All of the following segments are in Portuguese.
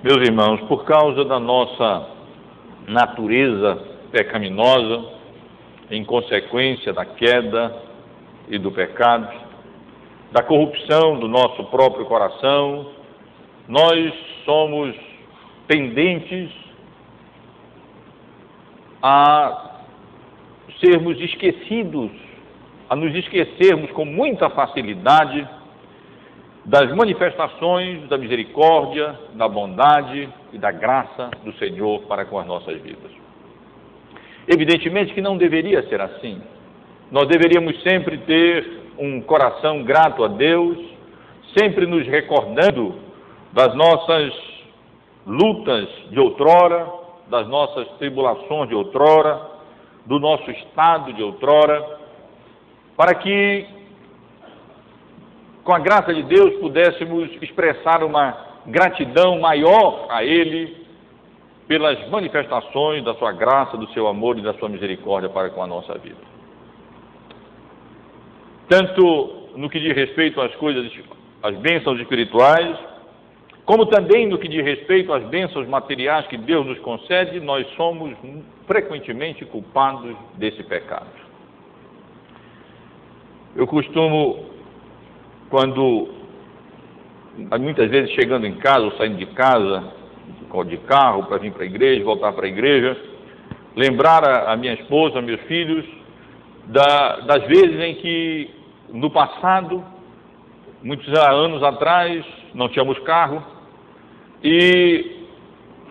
Meus irmãos, por causa da nossa natureza pecaminosa, em consequência da queda e do pecado, da corrupção do nosso próprio coração, nós somos tendentes a sermos esquecidos, a nos esquecermos com muita facilidade das manifestações da misericórdia, da bondade e da graça do Senhor para com as nossas vidas. Evidentemente que não deveria ser assim. Nós deveríamos sempre ter um coração grato a Deus, sempre nos recordando das nossas lutas de outrora, das nossas tribulações de outrora, do nosso estado de outrora, para que, com a graça de Deus, pudéssemos expressar uma gratidão maior a Ele pelas manifestações da sua graça, do seu amor e da sua misericórdia para com a nossa vida. Tanto no que diz respeito às coisas, às bênçãos espirituais, como também no que diz respeito às bênçãos materiais que Deus nos concede, nós somos frequentemente culpados desse pecado. Eu costumo, muitas vezes chegando em casa ou saindo de casa, de carro para vir para a igreja, voltar para a igreja, lembrar a minha esposa, meus filhos, das vezes em que no passado, muitos anos atrás, não tínhamos carro e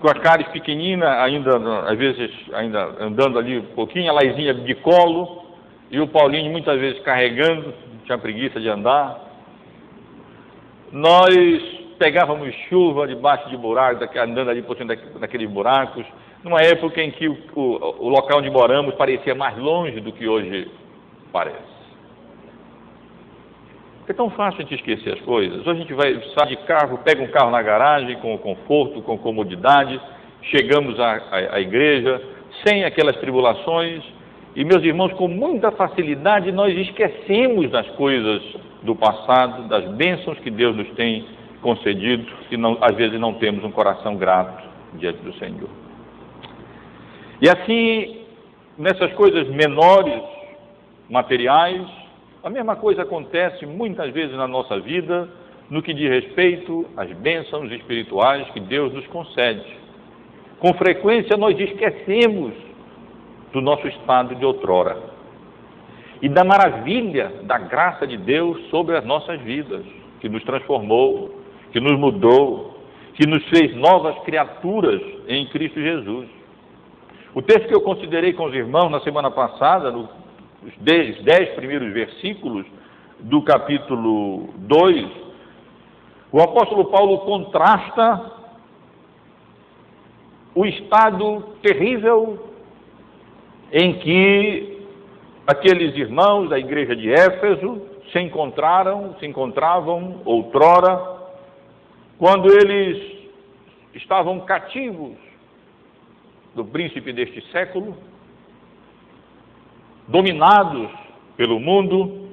com a Caris pequenina, ainda às vezes ainda andando ali um pouquinho, a Laizinha de colo e o Paulinho muitas vezes carregando, tinha preguiça de andar. Nós pegávamos chuva debaixo de buracos, andando ali por cima daqueles buracos, numa época em que o local onde moramos parecia mais longe do que hoje parece. É tão fácil a gente esquecer as coisas. Hoje a gente sai de carro, pega um carro na garagem, com conforto, com comodidade, chegamos à igreja, sem aquelas tribulações, e meus irmãos, com muita facilidade nós esquecemos das coisas do passado, das bênçãos que Deus nos tem concedido, e às vezes não temos um coração grato diante do Senhor. E assim, nessas coisas menores, materiais, a mesma coisa acontece muitas vezes na nossa vida, no que diz respeito às bênçãos espirituais que Deus nos concede. Com frequência nós esquecemos do nosso estado de outrora e da maravilha da graça de Deus sobre as nossas vidas, que nos transformou, que nos mudou, que nos fez novas criaturas em Cristo Jesus. O texto que eu considerei com os irmãos na semana passada, os 10 primeiros versículos do capítulo 2, o apóstolo Paulo contrasta o estado terrível em que aqueles irmãos da igreja de Éfeso se encontravam outrora, quando eles estavam cativos do príncipe deste século, dominados pelo mundo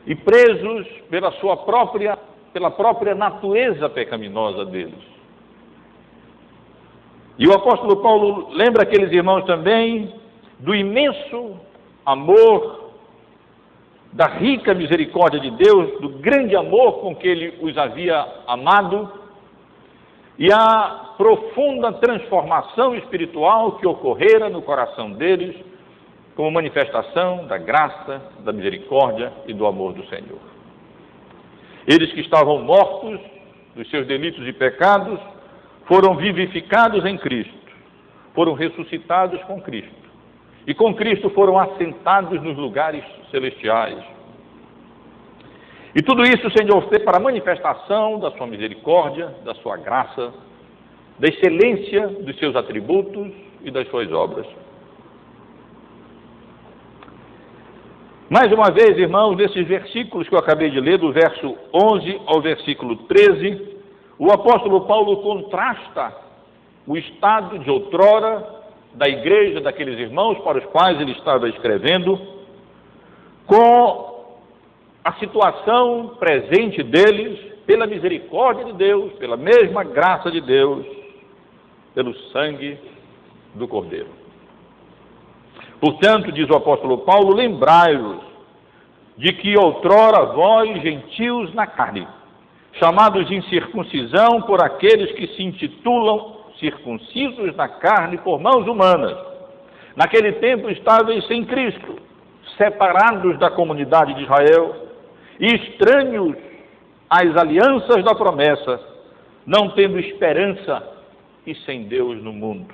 e presos pela própria natureza pecaminosa deles. E o apóstolo Paulo lembra aqueles irmãos também do imenso amor, da rica misericórdia de Deus, do grande amor com que ele os havia amado e a profunda transformação espiritual que ocorrera no coração deles como manifestação da graça, da misericórdia e do amor do Senhor. Eles que estavam mortos dos seus delitos e pecados foram vivificados em Cristo, foram ressuscitados com Cristo e com Cristo foram assentados nos lugares celestiais. E tudo isso, Senhor, fez para a manifestação da sua misericórdia, da sua graça, da excelência dos seus atributos e das suas obras. Mais uma vez, irmãos, nesses versículos que eu acabei de ler, do verso 11 ao versículo 13, o apóstolo Paulo contrasta o estado de outrora da igreja, daqueles irmãos para os quais ele estava escrevendo, com a situação presente deles pela misericórdia de Deus, pela mesma graça de Deus, pelo sangue do Cordeiro. Portanto, diz o apóstolo Paulo, lembrai-vos de que outrora vós, gentios na carne, chamados de incircuncisão por aqueles que se intitulam circuncisos na carne por mãos humanas, naquele tempo estáveis sem Cristo, separados da comunidade de Israel e estranhos às alianças da promessa, não tendo esperança e sem Deus no mundo.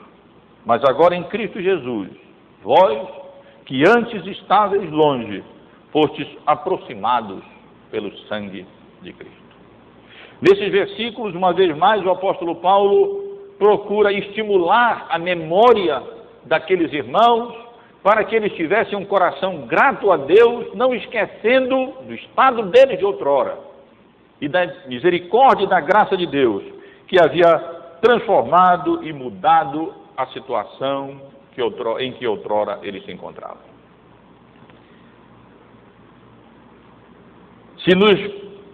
Mas agora em Cristo Jesus, vós que antes estáveis longe, fostes aproximados pelo sangue de Cristo. Nesses versículos, uma vez mais, o apóstolo Paulo procura estimular a memória daqueles irmãos para que eles tivessem um coração grato a Deus, não esquecendo do estado deles de outrora e da misericórdia e da graça de Deus, que havia transformado e mudado a situação em que outrora eles se encontravam. Se nos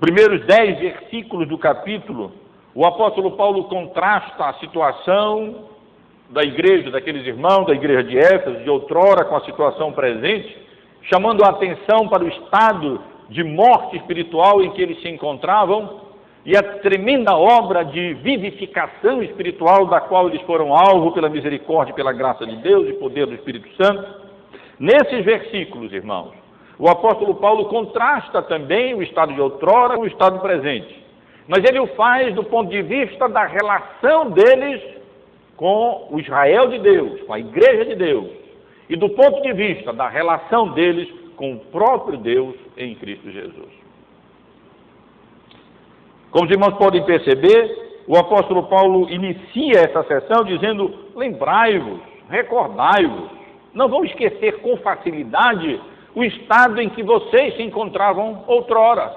primeiros 10 versículos do capítulo, o apóstolo Paulo contrasta a situação da igreja, daqueles irmãos da igreja de Éfeso, de outrora, com a situação presente, chamando a atenção para o estado de morte espiritual em que eles se encontravam e a tremenda obra de vivificação espiritual da qual eles foram alvo pela misericórdia e pela graça de Deus e poder do Espírito Santo. Nesses versículos, irmãos, o apóstolo Paulo contrasta também o estado de outrora com o estado presente, mas ele o faz do ponto de vista da relação deles com o Israel de Deus, com a igreja de Deus, e do ponto de vista da relação deles com o próprio Deus em Cristo Jesus. Como os irmãos podem perceber, o apóstolo Paulo inicia essa sessão dizendo, lembrai-vos, recordai-vos, não vão esquecer com facilidade o estado em que vocês se encontravam outrora.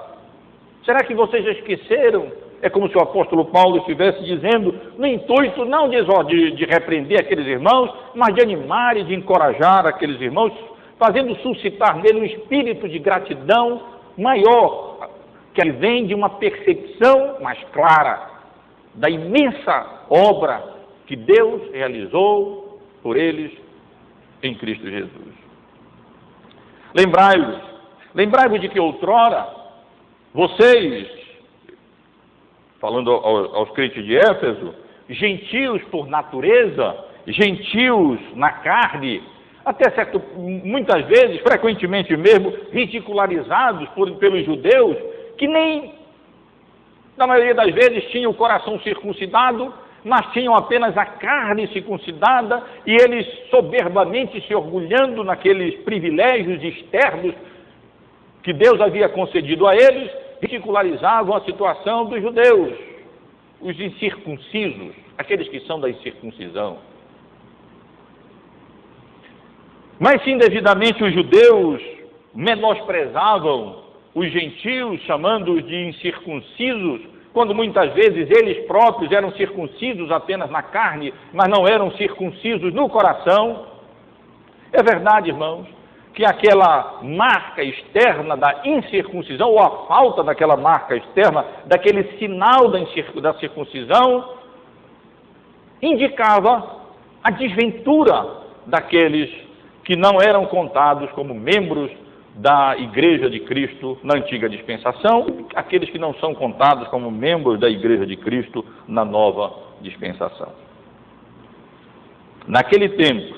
Será que vocês já esqueceram? É como se o apóstolo Paulo estivesse dizendo, no intuito não de repreender aqueles irmãos, mas de animar e de encorajar aqueles irmãos, fazendo suscitar nele um espírito de gratidão maior, que vem de uma percepção mais clara da imensa obra que Deus realizou por eles em Cristo Jesus. Lembrai-vos de que outrora vocês, falando aos crentes de Éfeso, gentios por natureza, gentios na carne, até certo, muitas vezes, frequentemente mesmo, ridicularizados pelos judeus, que nem, na maioria das vezes, tinham o coração circuncidado, mas tinham apenas a carne circuncidada, e eles soberbamente se orgulhando naqueles privilégios externos que Deus havia concedido a eles, ridicularizavam a situação dos judeus, os incircuncisos, aqueles que são da incircuncisão. Mas se indevidamente os judeus menosprezavam os gentios, chamando-os de incircuncisos, quando muitas vezes eles próprios eram circuncisos apenas na carne, mas não eram circuncisos no coração. É verdade, irmãos, que aquela marca externa da incircuncisão, ou a falta daquela marca externa, daquele sinal da circuncisão, indicava a desventura daqueles que não eram contados como membros da Igreja de Cristo na antiga dispensação, aqueles que não são contados como membros da Igreja de Cristo na nova dispensação. Naquele tempo,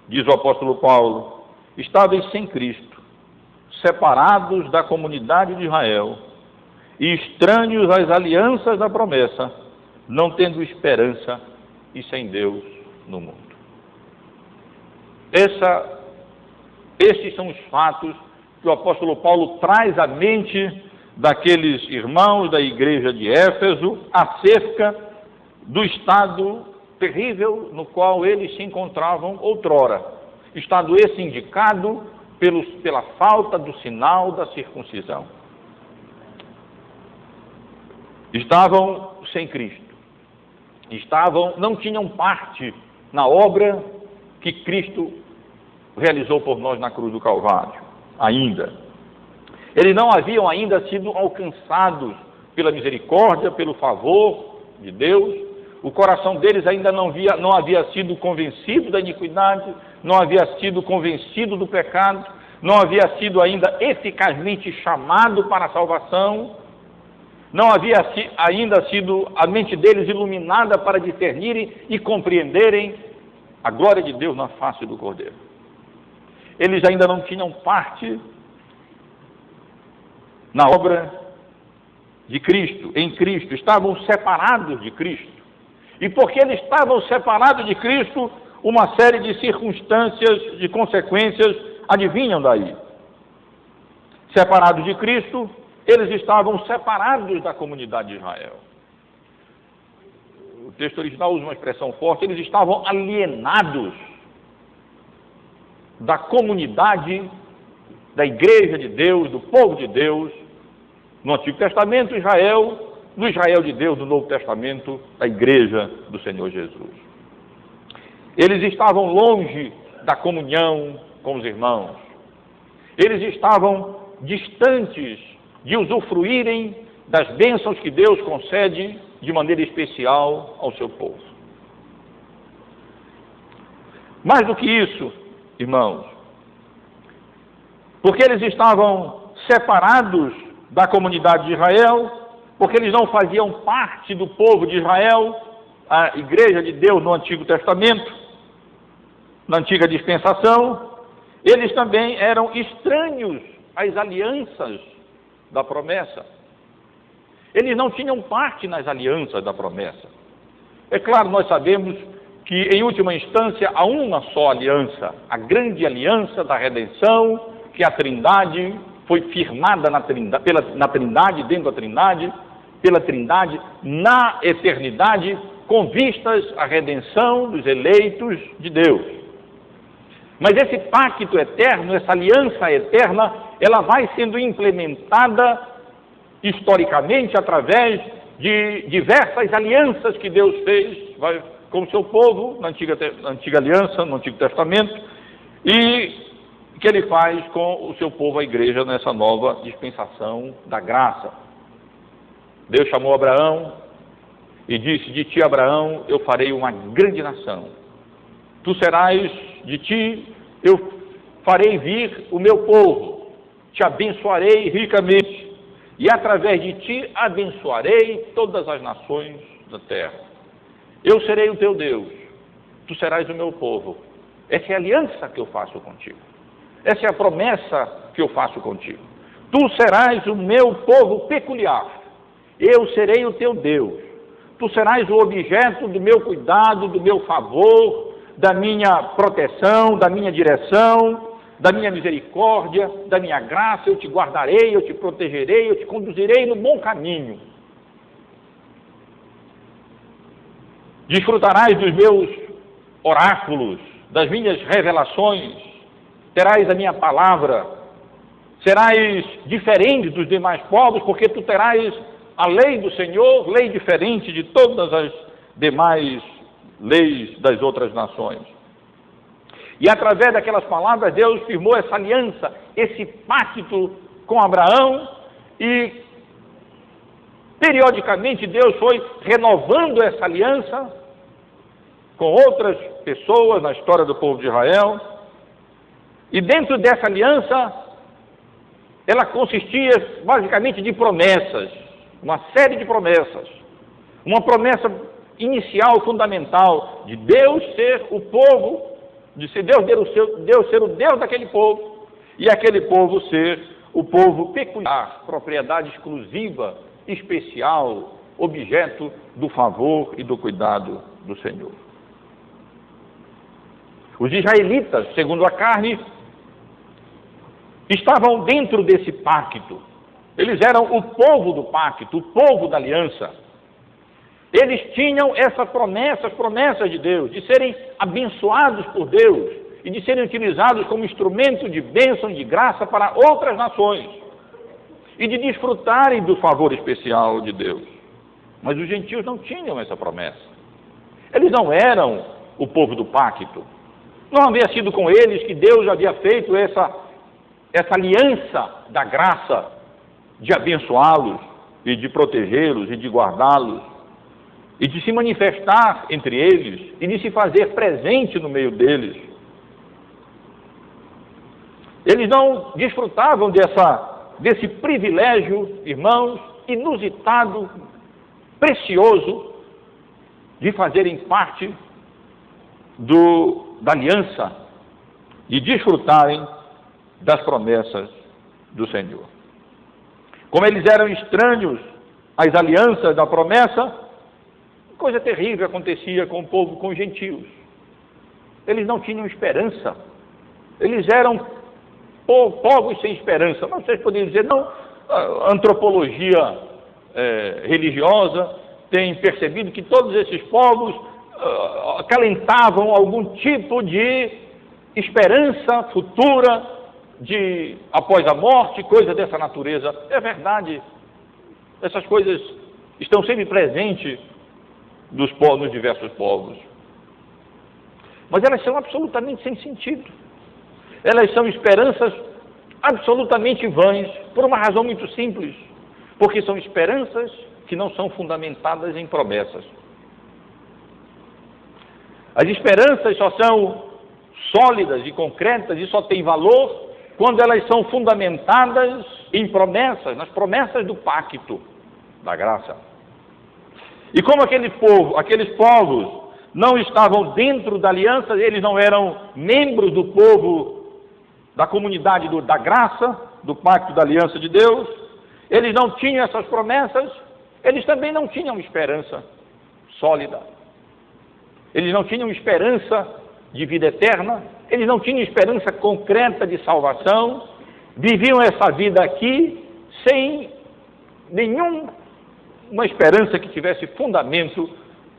diz o apóstolo Paulo, estáveis sem Cristo, separados da comunidade de Israel e estranhos às alianças da promessa, não tendo esperança e sem Deus no mundo. Estes são os fatos que o apóstolo Paulo traz à mente daqueles irmãos da igreja de Éfeso acerca do estado terrível no qual eles se encontravam outrora. Estado esse indicado pela falta do sinal da circuncisão. Estavam sem Cristo. Não tinham parte na obra que Cristo realizou por nós na cruz do Calvário, ainda. Eles não haviam ainda sido alcançados pela misericórdia, pelo favor de Deus. O coração deles ainda não havia sido convencido da iniquidade, não havia sido convencido do pecado, não havia sido ainda eficazmente chamado para a salvação, não havia ainda sido a mente deles iluminada para discernirem e compreenderem a glória de Deus na face do Cordeiro. Eles ainda não tinham parte na obra de Cristo, em Cristo, estavam separados de Cristo. E porque eles estavam separados de Cristo, uma série de circunstâncias, de consequências, adivinham daí. Separados de Cristo, eles estavam separados da comunidade de Israel. O texto original usa uma expressão forte, eles estavam alienados da comunidade, da igreja de Deus, do povo de Deus, no Antigo Testamento, Israel, no Israel de Deus, no Novo Testamento, a igreja do Senhor Jesus. Eles estavam longe da comunhão com os irmãos. Eles estavam distantes de usufruírem das bênçãos que Deus concede de maneira especial ao seu povo. Mais do que isso, irmãos, porque eles estavam separados da comunidade de Israel, porque eles não faziam parte do povo de Israel, a igreja de Deus no Antigo Testamento, na antiga dispensação, eles também eram estranhos às alianças da promessa. Eles não tinham parte nas alianças da promessa. É claro, nós sabemos que, em última instância, há uma só aliança, a grande aliança da redenção, que a Trindade foi firmada na Trindade, dentro da Trindade, pela Trindade, na eternidade, com vistas à redenção dos eleitos de Deus. Mas esse pacto eterno, essa aliança eterna, ela vai sendo implementada historicamente através de diversas alianças que Deus fez com o seu povo na antiga aliança, no Antigo Testamento, e que ele faz com o seu povo, a igreja, nessa nova dispensação da graça. Deus chamou Abraão e disse: de ti, Abraão, eu farei uma grande nação. Tu serás, de ti, eu farei vir o meu povo, te abençoarei ricamente, e através de ti abençoarei todas as nações da terra. Eu serei o teu Deus, tu serás o meu povo. Essa é a aliança que eu faço contigo. Essa é a promessa que eu faço contigo. Tu serás o meu povo peculiar. Eu serei o teu Deus. Tu serás o objeto do meu cuidado, do meu favor, da minha proteção, da minha direção, da minha misericórdia, da minha graça. Eu te guardarei, eu te protegerei, eu te conduzirei no bom caminho. Desfrutarás dos meus oráculos, das minhas revelações, terás a minha palavra, serás diferente dos demais povos, porque tu terás a lei do Senhor, lei diferente de todas as demais leis das outras nações. E através daquelas palavras, Deus firmou essa aliança, esse pacto com Abraão, e periodicamente Deus foi renovando essa aliança com outras pessoas na história do povo de Israel. E dentro dessa aliança, ela consistia basicamente de promessas, uma série de promessas. Uma promessa inicial, fundamental, de Deus ser o povo, de ser Deus ser o Deus daquele povo, e aquele povo ser o povo peculiar, propriedade exclusiva, especial, objeto do favor e do cuidado do Senhor. Os israelitas, segundo a carne, estavam dentro desse pacto. Eles eram o povo do pacto, o povo da aliança. Eles tinham essas promessas de Deus, de serem abençoados por Deus e de serem utilizados como instrumento de bênção, de graça para outras nações e de desfrutarem do favor especial de Deus. Mas os gentios não tinham essa promessa. Eles não eram o povo do pacto. Não havia sido com eles que Deus havia feito essa aliança da graça de abençoá-los e de protegê-los e de guardá-los e de se manifestar entre eles e de se fazer presente no meio deles. Eles não desfrutavam desse privilégio, irmãos, inusitado, precioso, de fazerem parte da aliança, de desfrutarem das promessas do Senhor. Como eles eram estranhos às alianças da promessa, coisa terrível acontecia com o povo, com os gentios. Eles não tinham esperança. Eles eram povos sem esperança. Mas vocês poderiam dizer, não, a antropologia religiosa tem percebido que todos esses povos acalentavam algum tipo de esperança futura, após a morte, coisa dessa natureza. É verdade, essas coisas estão sempre presentes nos diversos povos. Mas elas são absolutamente sem sentido. Elas são esperanças absolutamente vãs, por uma razão muito simples, porque são esperanças que não são fundamentadas em promessas. As esperanças só são sólidas e concretas e só têm valor quando elas são fundamentadas em promessas, nas promessas do pacto da graça. E como aqueles povos não estavam dentro da aliança, eles não eram membros do povo, da comunidade da graça, do pacto da aliança de Deus, eles não tinham essas promessas, eles também não tinham esperança sólida. Eles não tinham esperança de vida eterna, eles não tinham esperança concreta de salvação, viviam essa vida aqui sem nenhuma esperança que tivesse fundamento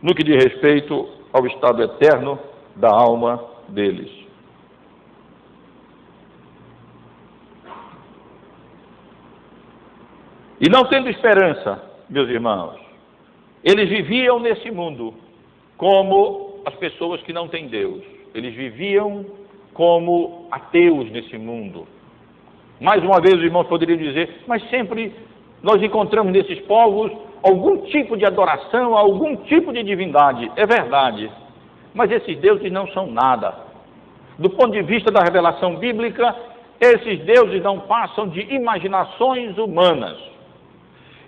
no que diz respeito ao estado eterno da alma deles. E não tendo esperança, meus irmãos, eles viviam nesse mundo como as pessoas que não têm Deus. Eles viviam como ateus nesse mundo. Mais uma vez os irmãos poderiam dizer, mas sempre nós encontramos nesses povos algum tipo de adoração, algum tipo de divindade. É verdade, mas esses deuses não são nada. Do ponto de vista da revelação bíblica, esses deuses não passam de imaginações humanas.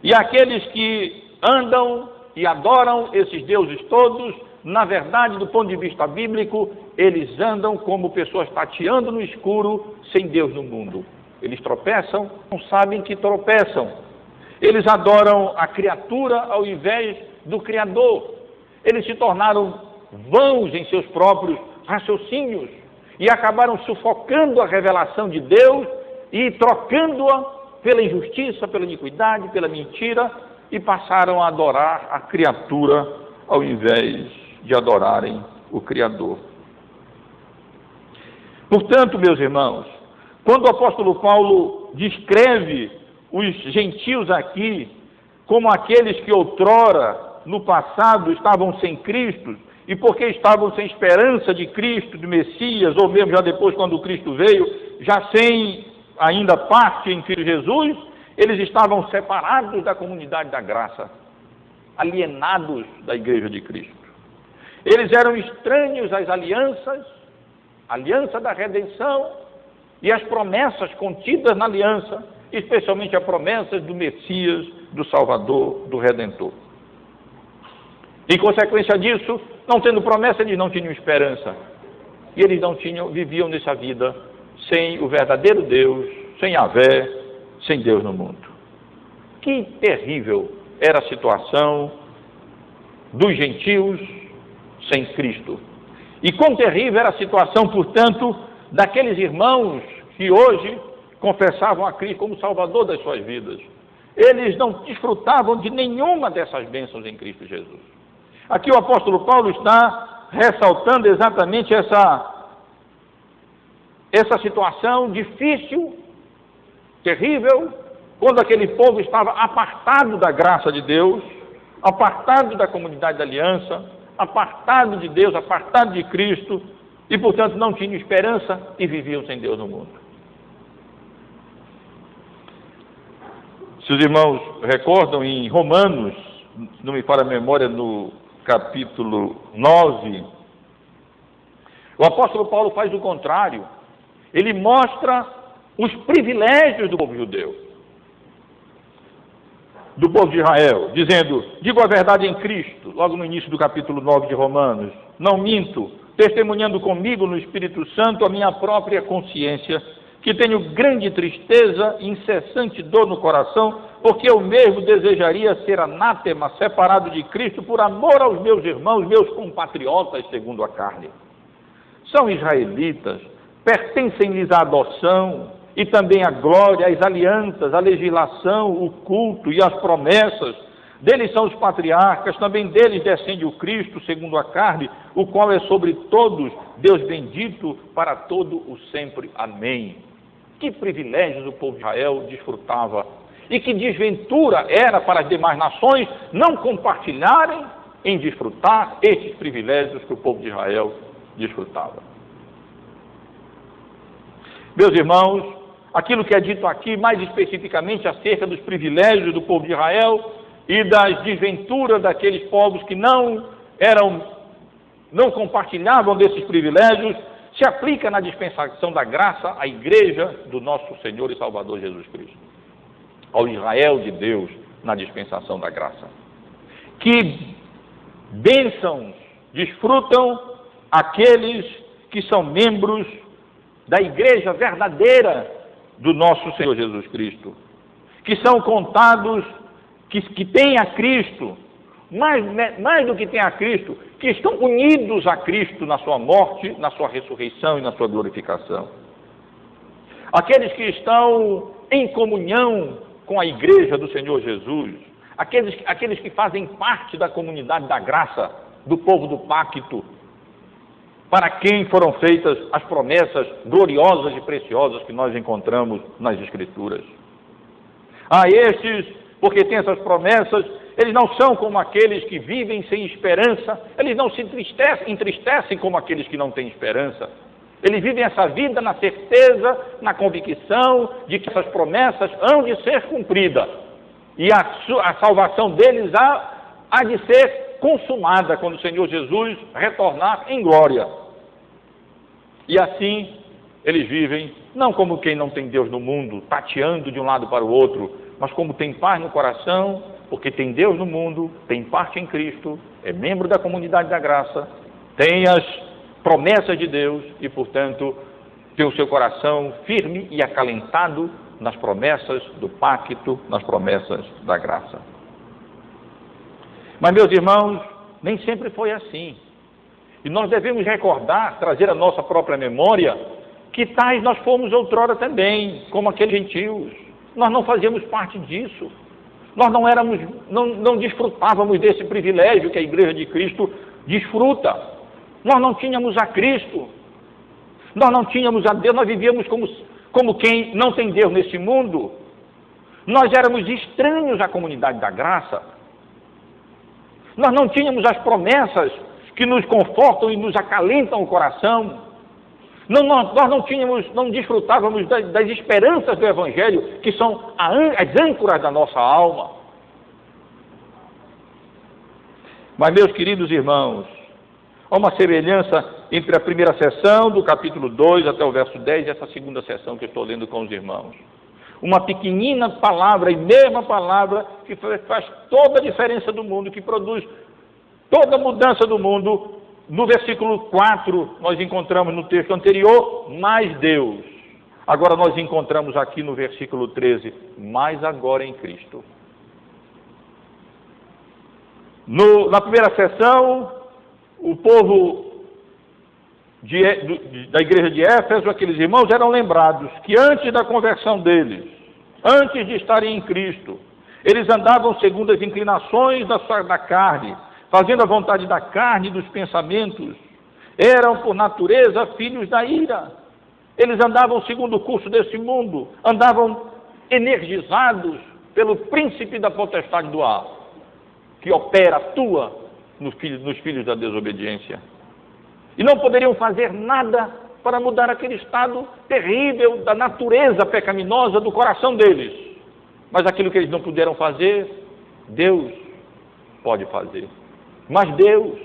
E aqueles que andam e adoram esses deuses todos, na verdade, do ponto de vista bíblico, eles andam como pessoas tateando no escuro, sem Deus no mundo. Eles tropeçam, não sabem que tropeçam. Eles adoram a criatura ao invés do Criador. Eles se tornaram vãos em seus próprios raciocínios e acabaram sufocando a revelação de Deus e trocando-a pela injustiça, pela iniquidade, pela mentira, e passaram a adorar a criatura ao invés de adorarem o Criador. Portanto, meus irmãos, quando o apóstolo Paulo descreve os gentios aqui como aqueles que outrora, no passado, estavam sem Cristo, e porque estavam sem esperança de Cristo, de Messias, ou mesmo já depois, quando Cristo veio, já sem ainda parte em Cristo Jesus, eles estavam separados da comunidade da graça, alienados da igreja de Cristo. Eles eram estranhos às alianças, a aliança da redenção e as promessas contidas na aliança, especialmente as promessas do Messias, do Salvador, do Redentor. Em consequência disso, não tendo promessa, eles não tinham esperança. E eles viviam nessa vida sem o verdadeiro Deus, sem Yahvé, sem Deus no mundo. Que terrível era a situação dos gentios sem Cristo. E quão terrível era a situação, portanto, daqueles irmãos que hoje confessavam a Cristo como Salvador das suas vidas. Eles não desfrutavam de nenhuma dessas bênçãos em Cristo Jesus. Aqui o apóstolo Paulo está ressaltando exatamente essa situação difícil, terrível, quando aquele povo estava apartado da graça de Deus, apartado da comunidade da aliança, apartado de Deus, apartado de Cristo, e portanto não tinham esperança e viviam sem Deus no mundo. Se os irmãos recordam, em Romanos, não me falha a memória, no capítulo 9, o apóstolo Paulo faz o contrário. Ele mostra os privilégios do povo judeu, do povo de Israel, dizendo: digo a verdade em Cristo, logo no início do capítulo 9 de Romanos, não minto, testemunhando comigo no Espírito Santo a minha própria consciência, que tenho grande tristeza e incessante dor no coração, porque eu mesmo desejaria ser anátema, separado de Cristo, por amor aos meus irmãos, meus compatriotas, segundo a carne. São israelitas, pertencem-lhes à adoção, e também a glória, as alianças, a legislação, o culto e as promessas. Deles são os patriarcas, também deles descende o Cristo, segundo a carne, o qual é sobre todos, Deus bendito para todo o sempre. Amém. Que privilégios o povo de Israel desfrutava, e que desventura era para as demais nações não compartilharem em desfrutar esses privilégios que o povo de Israel desfrutava. Meus irmãos, aquilo que é dito aqui, mais especificamente acerca dos privilégios do povo de Israel e das desventuras daqueles povos que não compartilhavam desses privilégios, se aplica na dispensação da graça à igreja do nosso Senhor e Salvador Jesus Cristo, ao Israel de Deus na dispensação da graça. Que bênçãos desfrutam aqueles que são membros da igreja verdadeira do nosso Senhor Jesus Cristo, que são contados, que têm a Cristo, mais do que têm a Cristo, que estão unidos a Cristo na sua morte, na sua ressurreição e na sua glorificação. Aqueles que estão em comunhão com a igreja do Senhor Jesus, aqueles que fazem parte da comunidade da graça, do povo do pacto, para quem foram feitas as promessas gloriosas e preciosas que nós encontramos nas Escrituras. A estes, porque têm essas promessas, eles não são como aqueles que vivem sem esperança, eles não se entristecem como aqueles que não têm esperança. Eles vivem essa vida na certeza, na convicção de que essas promessas hão de ser cumpridas. E a salvação deles há de ser consumada quando o Senhor Jesus retornar em glória. E assim eles vivem, não como quem não tem Deus no mundo, tateando de um lado para o outro, mas como tem paz no coração, porque tem Deus no mundo, tem parte em Cristo, é membro da comunidade da graça, tem as promessas de Deus e, portanto, tem o seu coração firme e acalentado nas promessas do pacto, nas promessas da graça. Mas, meus irmãos, nem sempre foi assim. E nós devemos recordar, trazer à nossa própria memória, que tais nós fomos outrora também, como aqueles gentios. Nós não fazíamos parte disso. Nós não desfrutávamos desse privilégio que a igreja de Cristo desfruta. Nós não tínhamos a Cristo. Nós não tínhamos a Deus. Nós vivíamos como quem não tem Deus nesse mundo. Nós éramos estranhos à comunidade da graça. Nós não tínhamos as promessas que nos confortam e nos acalentam o coração. Nós não desfrutávamos das esperanças do Evangelho, que são as âncoras da nossa alma. Mas, meus queridos irmãos, há uma semelhança entre a primeira sessão, do capítulo 2 até o verso 10, e essa segunda sessão que eu estou lendo com os irmãos. Uma pequenina palavra, e mesma palavra, que faz toda a diferença do mundo, que produz toda a mudança do mundo. No versículo 4, nós encontramos no texto anterior, mais Deus. Agora nós encontramos aqui no versículo 13, mais agora em Cristo. Na primeira sessão, o povo da igreja de Éfeso, aqueles irmãos, eram lembrados que antes da conversão deles, antes de estarem em Cristo, eles andavam segundo as inclinações da carne, fazendo a vontade da carne e dos pensamentos. Eram, por natureza, filhos da ira. Eles andavam segundo o curso desse mundo, andavam energizados pelo príncipe da potestade do ar, que atua nos filhos da desobediência. E não poderiam fazer nada para mudar aquele estado terrível da natureza pecaminosa do coração deles. Mas aquilo que eles não puderam fazer, Deus pode fazer. Mas Deus,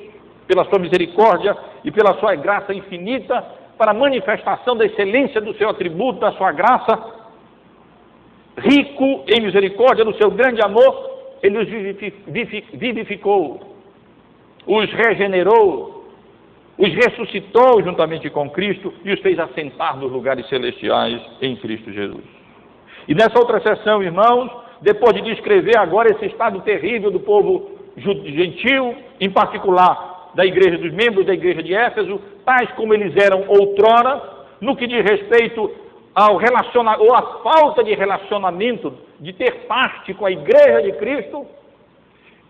pela sua misericórdia e pela sua graça infinita, para a manifestação da excelência do seu atributo, da sua graça, rico em misericórdia, no seu grande amor, Ele os vivificou, os regenerou, os ressuscitou juntamente com Cristo e os fez assentar nos lugares celestiais em Cristo Jesus. E nessa outra sessão, irmãos, depois de descrever agora esse estado terrível do povo gentil, em particular da igreja, dos membros da igreja de Éfeso, tais como eles eram outrora, no que diz respeito ao relacionamento, ou à falta de relacionamento, de ter parte com a igreja de Cristo,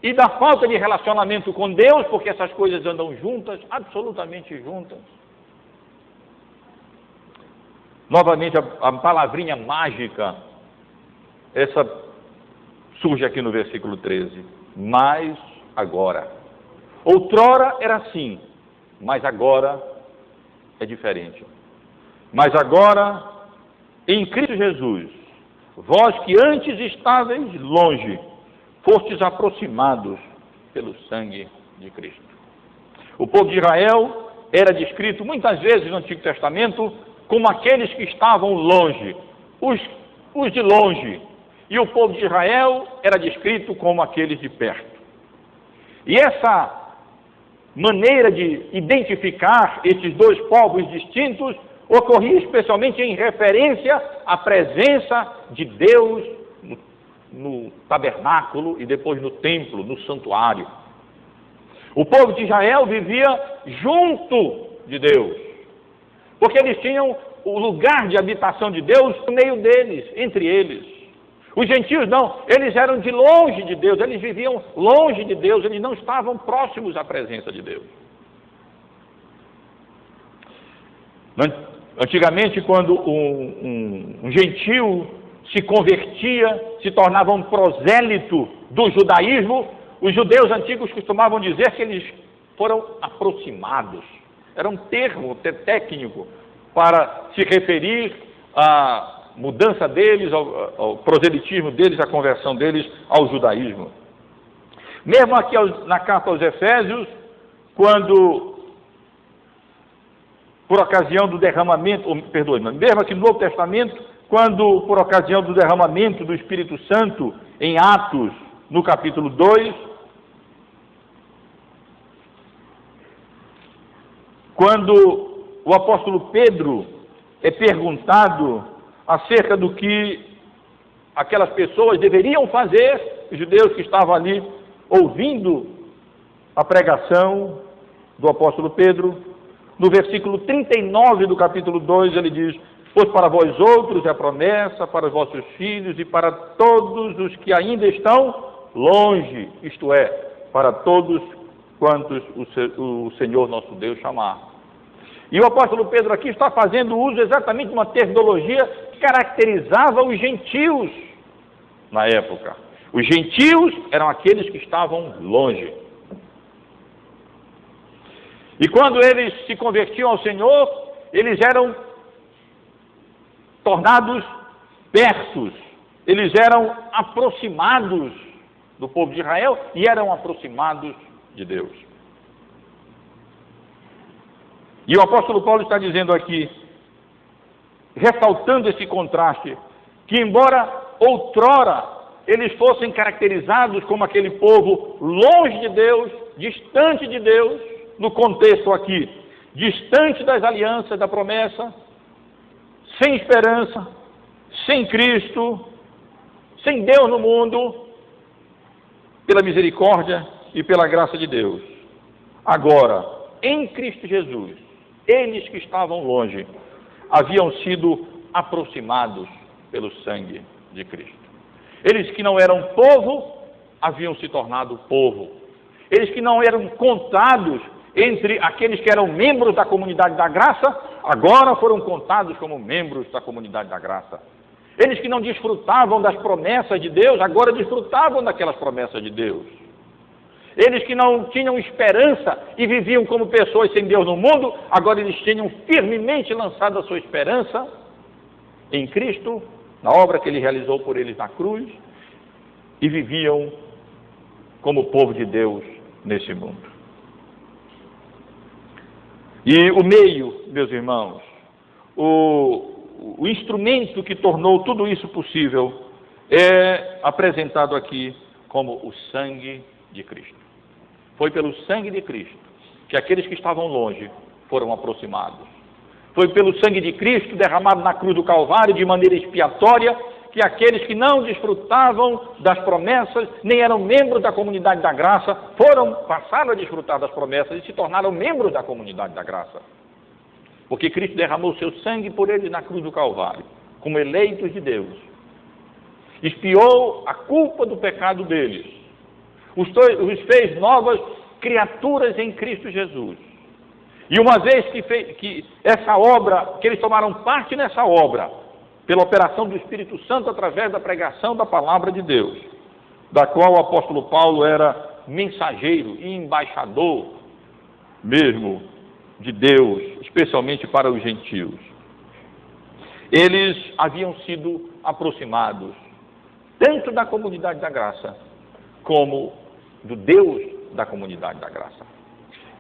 e da falta de relacionamento com Deus, porque essas coisas andam juntas, absolutamente juntas. Novamente, a palavrinha mágica, essa surge aqui no versículo 13. Mas agora. Outrora era assim, mas agora é diferente. Mas agora, em Cristo Jesus, vós que antes estáveis longe, fostes aproximados pelo sangue de Cristo. O povo de Israel era descrito muitas vezes no Antigo Testamento como aqueles que estavam longe, os de longe. E o povo de Israel era descrito como aqueles de perto. E essa maneira de identificar esses dois povos distintos ocorria especialmente em referência à presença de Deus no tabernáculo e depois no templo, no santuário. O povo de Israel vivia junto de Deus, porque eles tinham o lugar de habitação de Deus no meio deles, entre eles. Os gentios não, eles eram de longe de Deus, eles viviam longe de Deus, eles não estavam próximos à presença de Deus. Antigamente, quando um gentio se convertia, se tornava um prosélito do judaísmo, os judeus antigos costumavam dizer que eles foram aproximados. Era um termo técnico para se referir à mudança deles, ao proselitismo deles, à conversão deles ao judaísmo. Mesmo aqui na carta aos Efésios, quando, por ocasião do derramamento, mesmo aqui no Novo Testamento, quando, por ocasião do derramamento do Espírito Santo, em Atos, no capítulo 2, quando o apóstolo Pedro é perguntado acerca do que aquelas pessoas deveriam fazer, os judeus que estavam ali ouvindo a pregação do apóstolo Pedro, no versículo 39 do capítulo 2, ele diz: pois para vós outros é a promessa, para os vossos filhos e para todos os que ainda estão longe, isto é, para todos quantos o Senhor nosso Deus chamar. E o apóstolo Pedro aqui está fazendo uso exatamente de uma terminologia que caracterizava os gentios na época. Os gentios eram aqueles que estavam longe. E quando eles se convertiam ao Senhor, eles eram tornados pertos, eles eram aproximados do povo de Israel e eram aproximados de Deus. E o apóstolo Paulo está dizendo aqui, ressaltando esse contraste, que embora outrora eles fossem caracterizados como aquele povo longe de Deus, distante de Deus, no contexto aqui, distante das alianças, da promessa, sem esperança, sem Cristo, sem Deus no mundo, pela misericórdia e pela graça de Deus. Agora, em Cristo Jesus, eles que estavam longe haviam sido aproximados pelo sangue de Cristo. Eles que não eram povo, haviam se tornado povo. Eles que não eram contados entre aqueles que eram membros da comunidade da graça, agora foram contados como membros da comunidade da graça. Eles que não desfrutavam das promessas de Deus, agora desfrutavam daquelas promessas de Deus. Eles que não tinham esperança e viviam como pessoas sem Deus no mundo, agora eles tinham firmemente lançado a sua esperança em Cristo, na obra que Ele realizou por eles na cruz, e viviam como povo de Deus nesse mundo. E o meio, meus irmãos, o instrumento que tornou tudo isso possível é apresentado aqui como o sangue de Cristo. Foi pelo sangue de Cristo que aqueles que estavam longe foram aproximados. Foi pelo sangue de Cristo derramado na cruz do Calvário de maneira expiatória que aqueles que não desfrutavam das promessas, nem eram membros da comunidade da graça, passaram a desfrutar das promessas e se tornaram membros da comunidade da graça. Porque Cristo derramou seu sangue por eles na cruz do Calvário, como eleitos de Deus. Expiou a culpa do pecado deles. Os fez novas criaturas em Cristo Jesus. E uma vez que essa obra, que eles tomaram parte nessa obra, pela operação do Espírito Santo através da pregação da palavra de Deus, da qual o apóstolo Paulo era mensageiro e embaixador mesmo de Deus, especialmente para os gentios. Eles haviam sido aproximados tanto da comunidade da graça como do Deus da comunidade da graça.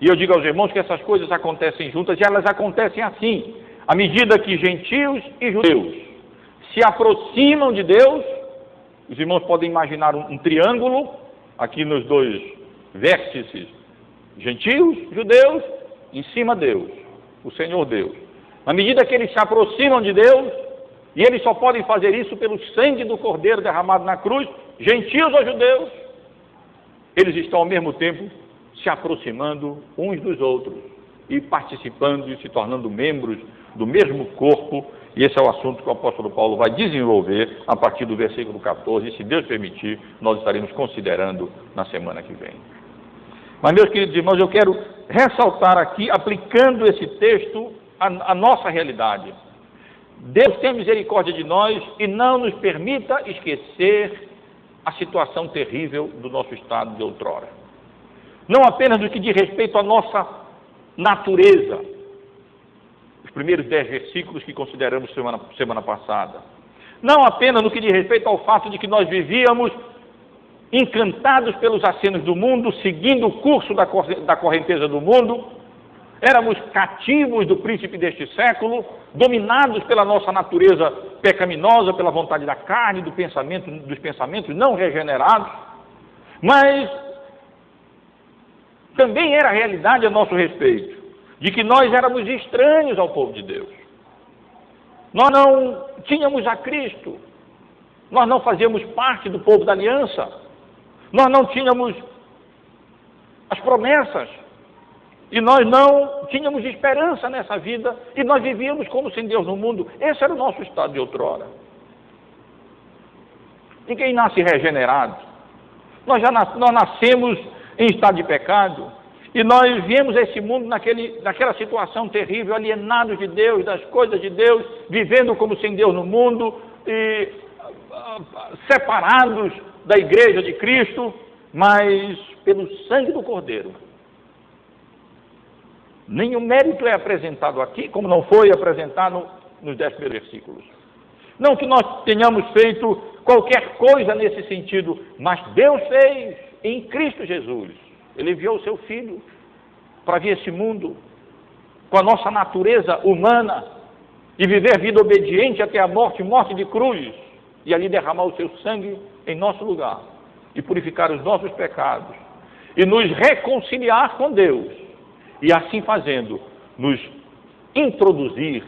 E eu digo aos irmãos que essas coisas acontecem juntas, e elas acontecem assim, à medida que gentios e judeus se aproximam de Deus. Os irmãos podem imaginar um triângulo, aqui nos dois vértices, gentios, judeus, em cima Deus, o Senhor Deus. À medida que eles se aproximam de Deus, e eles só podem fazer isso pelo sangue do Cordeiro derramado na cruz, gentios ou judeus, eles estão ao mesmo tempo se aproximando uns dos outros e participando e se tornando membros do mesmo corpo. E esse é o assunto que o apóstolo Paulo vai desenvolver a partir do versículo 14, e se Deus permitir, nós estaremos considerando na semana que vem. Mas, meus queridos irmãos, eu quero ressaltar aqui, aplicando esse texto à nossa realidade. Deus tenha misericórdia de nós e não nos permita esquecer a situação terrível do nosso estado de outrora. Não apenas no que diz respeito à nossa natureza, os primeiros 10 versículos que consideramos semana passada. Não apenas no que diz respeito ao fato de que nós vivíamos encantados pelos acenos do mundo, seguindo o curso da correnteza do mundo, éramos cativos do príncipe deste século, dominados pela nossa natureza pecaminosa, pela vontade da carne, dos pensamentos não regenerados, mas também era realidade a nosso respeito, de que nós éramos estranhos ao povo de Deus. Nós não tínhamos a Cristo, nós não fazíamos parte do povo da aliança, nós não tínhamos as promessas, e nós não tínhamos esperança nessa vida, e nós vivíamos como sem Deus no mundo. Esse era o nosso estado de outrora. Ninguém nasce regenerado. Nós nascemos em estado de pecado, e nós viemos a esse mundo naquela situação terrível, alienados de Deus, das coisas de Deus, vivendo como sem Deus no mundo, e separados da igreja de Cristo, mas pelo sangue do Cordeiro. Nenhum mérito é apresentado aqui, como não foi apresentado nos 10 primeiros versículos. Não que nós tenhamos feito qualquer coisa nesse sentido, mas Deus fez em Cristo Jesus. Ele enviou o seu Filho para vir a esse mundo com a nossa natureza humana e viver vida obediente até a morte de cruz, e ali derramar o seu sangue em nosso lugar e purificar os nossos pecados e nos reconciliar com Deus, e assim fazendo nos introduzir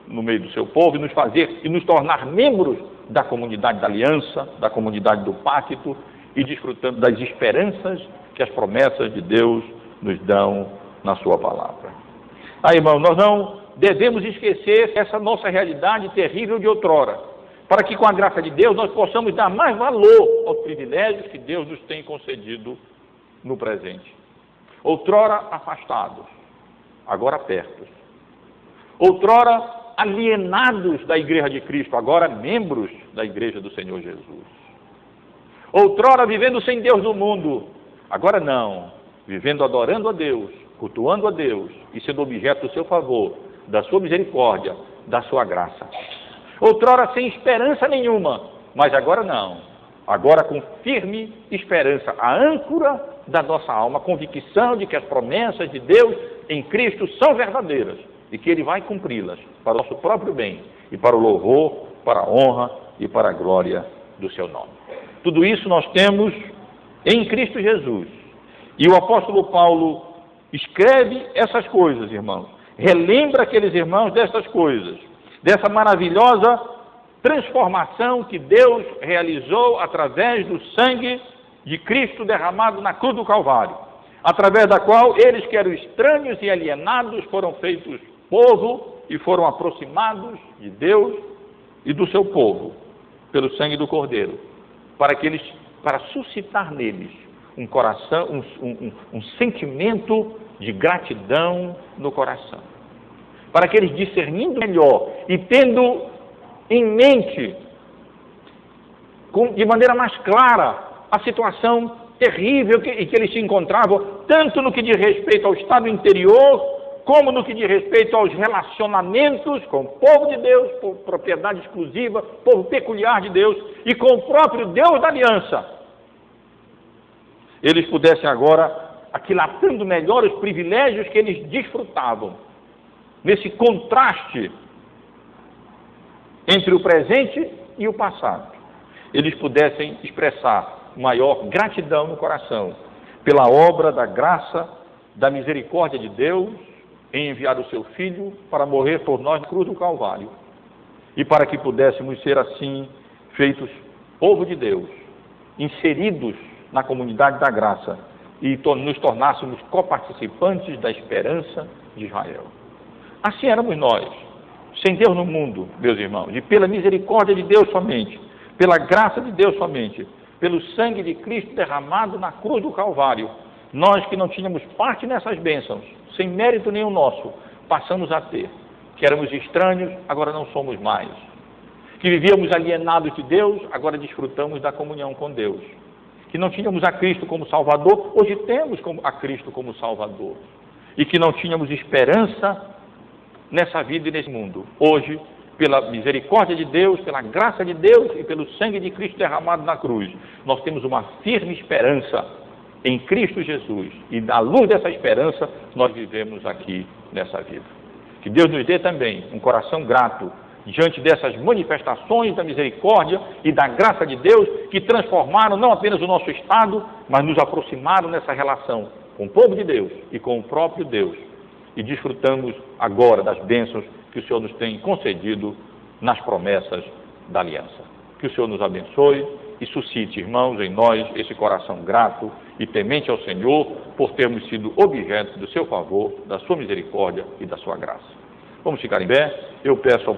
no meio do seu povo e nos tornar membros da comunidade da aliança, da comunidade do pacto, e desfrutando das esperanças que as promessas de Deus nos dão na sua palavra. Irmão, nós não devemos esquecer essa nossa realidade terrível de outrora, para que com a graça de Deus nós possamos dar mais valor aos privilégios que Deus nos tem concedido no presente. Outrora afastados, agora perto. Outrora alienados da igreja de Cristo, agora membros da igreja do Senhor Jesus. Outrora vivendo sem Deus no mundo, agora não, vivendo adorando a Deus, cultuando a Deus e sendo objeto do seu favor, da sua misericórdia, da sua graça. Outrora sem esperança nenhuma, mas agora não, agora com firme esperança, a âncora da nossa alma, a convicção de que as promessas de Deus em Cristo são verdadeiras e que Ele vai cumpri-las para o nosso próprio bem e para o louvor, para a honra e para a glória do seu nome. Tudo isso nós temos em Cristo Jesus. E o apóstolo Paulo escreve essas coisas, irmãos. Relembra aqueles irmãos dessas coisas, dessa maravilhosa transformação que Deus realizou através do sangue de Cristo derramado na cruz do Calvário, através da qual eles que eram estranhos e alienados foram feitos povo e foram aproximados de Deus e do seu povo, pelo sangue do Cordeiro, para suscitar neles um coração, um sentimento de gratidão no coração, para que eles, discernindo melhor e tendo em mente, de maneira mais clara, a situação terrível em que eles se encontravam, tanto no que diz respeito ao estado interior, como no que diz respeito aos relacionamentos com o povo de Deus, propriedade exclusiva, povo peculiar de Deus, e com o próprio Deus da aliança, eles pudessem agora, aquilatando melhor os privilégios que eles desfrutavam, nesse contraste entre o presente e o passado, eles pudessem expressar maior gratidão no coração pela obra da graça, da misericórdia de Deus em enviar o seu Filho para morrer por nós na cruz do Calvário, e para que pudéssemos ser assim feitos povo de Deus, inseridos na comunidade da graça e nos tornássemos coparticipantes da esperança de Israel. Assim éramos nós, sem Deus no mundo, meus irmãos, e pela misericórdia de Deus somente, pela graça de Deus somente, pelo sangue de Cristo derramado na cruz do Calvário, nós que não tínhamos parte nessas bênçãos, sem mérito nenhum nosso, passamos a ter. Que éramos estranhos, agora não somos mais. Que vivíamos alienados de Deus, agora desfrutamos da comunhão com Deus. Que não tínhamos a Cristo como Salvador, hoje temos a Cristo como Salvador. E que não tínhamos esperança nessa vida e nesse mundo. Hoje, pela misericórdia de Deus, pela graça de Deus e pelo sangue de Cristo derramado na cruz, nós temos uma firme esperança em Cristo Jesus. E à luz dessa esperança, nós vivemos aqui nessa vida. Que Deus nos dê também um coração grato diante dessas manifestações da misericórdia e da graça de Deus que transformaram não apenas o nosso estado, mas nos aproximaram nessa relação com o povo de Deus e com o próprio Deus. E desfrutamos agora das bênçãos que o Senhor nos tem concedido nas promessas da aliança. Que o Senhor nos abençoe e suscite, irmãos, em nós esse coração grato e temente ao Senhor por termos sido objeto do seu favor, da sua misericórdia e da sua graça. Vamos ficar em pé. Eu peço ao